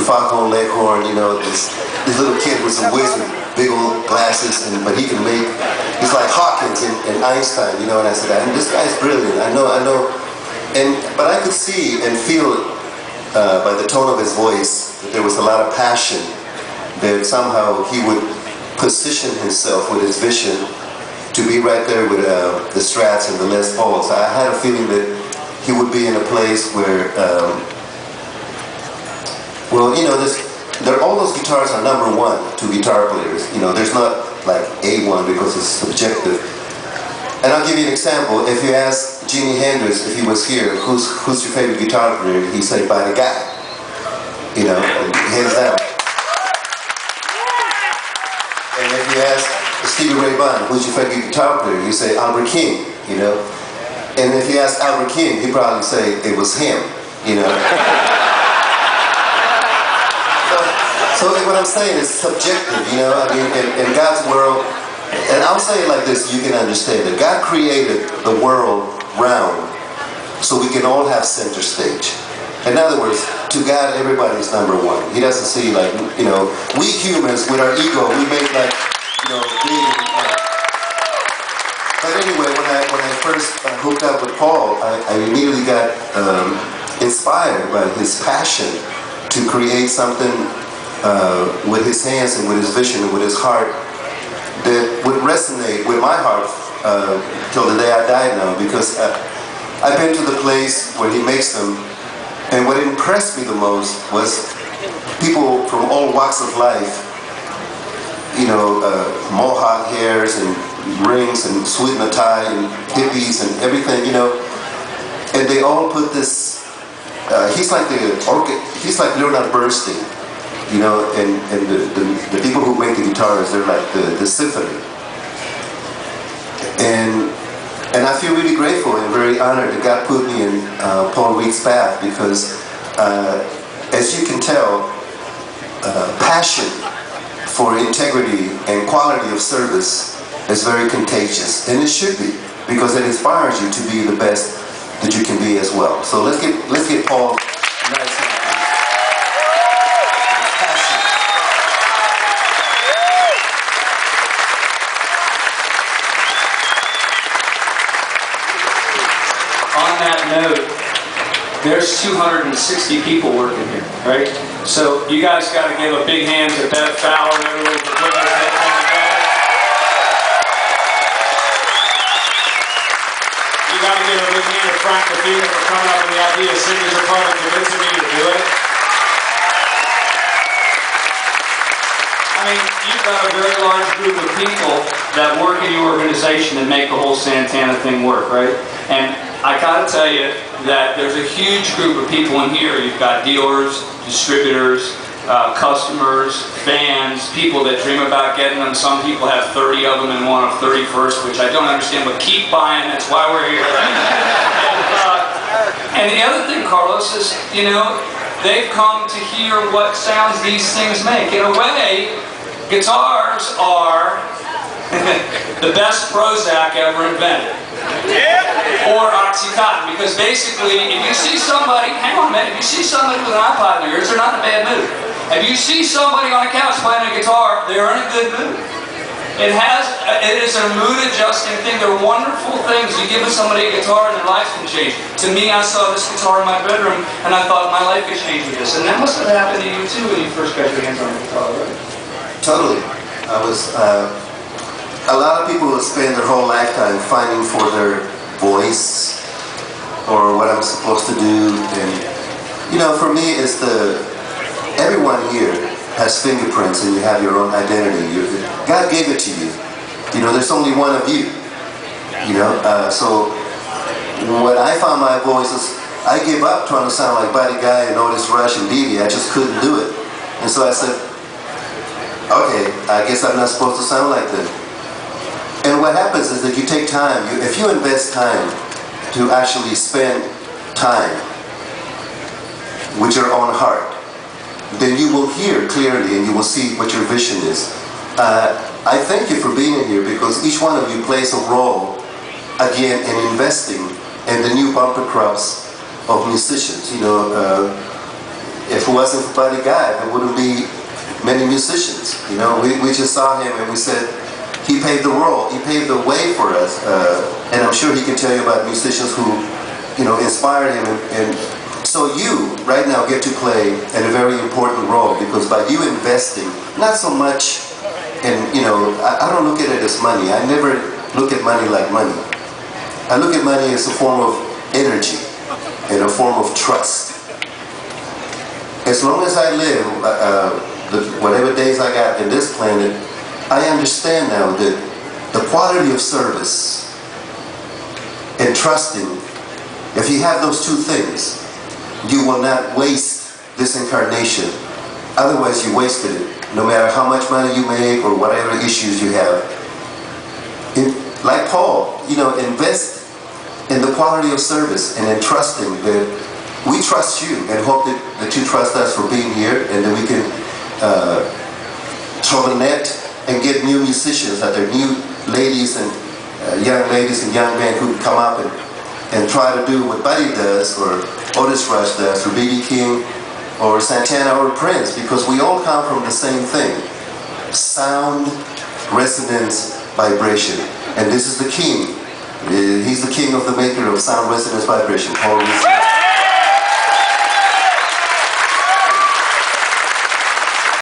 foghorn leghorn, you know, this little kid with some wisdom, big old glasses, but he can make, he's like Hawkins and Einstein, you know, and I said, this guy's brilliant, I know, but I could see and feel by the tone of his voice that there was a lot of passion, that somehow he would position himself with his vision to be right there with the Strats and the Les Pauls. I had a feeling that he would be in a place where, well, you know, all those guitars are #1 to guitar players. You know, there's not like A1 because it's subjective. And I'll give you an example. If you ask Jimi Hendrix if he was here, who's your favorite guitar player? He'd say, by the guy. You know, hands down. And if you ask Stevie Ray Vaughan, who's your favorite guitar player? You say Albert King, you know. And if you ask Albert King, he'd probably say it was him, you know. So what I'm saying is subjective, you know. I mean, in God's world, and I'll say it like this, you can understand it. God created the world round so we can all have center stage. In other words, to God, everybody's #1. He doesn't see like, you know, we humans with our ego, we make like, you know, big. But anyway, when I first hooked up with Paul, I immediately got inspired by his passion to create something with his hands and with his vision and with his heart that would resonate with my heart till the day I died now, because I've been to the place where he makes them. And what impressed me the most was people from all walks of life, you know, mohawk hairs and rings and sweet and tie and hippies and everything, you know, and they all put this, he's like Leonard Bernstein, you know, and the people who make the guitars, they're like the symphony. And I feel really grateful and very honored that God put me in Paul Reed's path, because as you can tell, passion for integrity and quality of service is very contagious, and it should be, because it inspires you to be the best that you can be as well. So let's get Paul a nice hand. On that note, there's 260 people working here, right? So you guys got to give a big hand to Bev Fowler and everyone for putting this thing together. You got to give a big hand to Frank Lafina for coming up with the idea. Singers are part of convincing me to do it. I mean, you've got a very large group of people that work in your organization and make the whole Santana thing work, right? And I gotta tell you that there's a huge group of people in here. You've got dealers, distributors, customers, fans, people that dream about getting them. Some people have 30 of them and want a 31st, which I don't understand, but keep buying, that's why we're here. And the other thing, Carlos, is, you know, they've come to hear what sounds these things make. In a way, guitars are the best Prozac ever invented. Or Oxycontin, because basically, if you see somebody, hang on a minute, if you see somebody with an iPod in their ears, they're not in a bad mood. If you see somebody on a couch playing a guitar, they're in a good mood. It is a mood-adjusting thing. They're wonderful things. You give somebody a guitar and their lives can change. To me, I saw this guitar in my bedroom, and I thought my life could change with this. And that must have happened to you too when you first got your hands on the guitar, right? Totally. I was. A lot of people spend their whole lifetime fighting for their voice or what I'm supposed to do, and you know, for me, it's everyone here has fingerprints, and you have your own identity. God gave it to you. You know, there's only one of you. You know, so when I found my voice, I gave up trying to sound like Buddy Guy and Otis Rush and Dee Dee. I just couldn't do it, and so I said, okay, I guess I'm not supposed to sound like them. And what happens is that you take time, if you invest time to actually spend time with your own heart, then you will hear clearly and you will see what your vision is. I thank you for being here, because each one of you plays a role, again, in investing in the new bumper crops of musicians. You know, if it wasn't for Buddy Guy, there wouldn't be many musicians. You know, we just saw him and we said, he paved the road, he paved the way for us. And I'm sure he can tell you about musicians who, you know, inspired him. And so you, right now, get to play a very important role, because by you investing, not so much, and you know, I don't look at it as money. I never look at money like money. I look at money as a form of energy and a form of trust. As long as I live, whatever days I got in this planet, I understand now that the quality of service and trusting, if you have those two things, you will not waste this incarnation. Otherwise, you wasted it. No matter how much money you make or whatever issues you have. Like Paul, you know, invest in the quality of service and in trusting that we trust you and hope that you trust us for being here, and that we can throw the net and get new musicians, that there are new ladies and young men who come up and try to do what Buddy does, or Otis Rush does, or B.B. King, or Santana, or Prince, because we all come from the same thing. Sound, resonance, vibration. And this is the king. He's the king of the maker of sound, resonance, vibration. Paul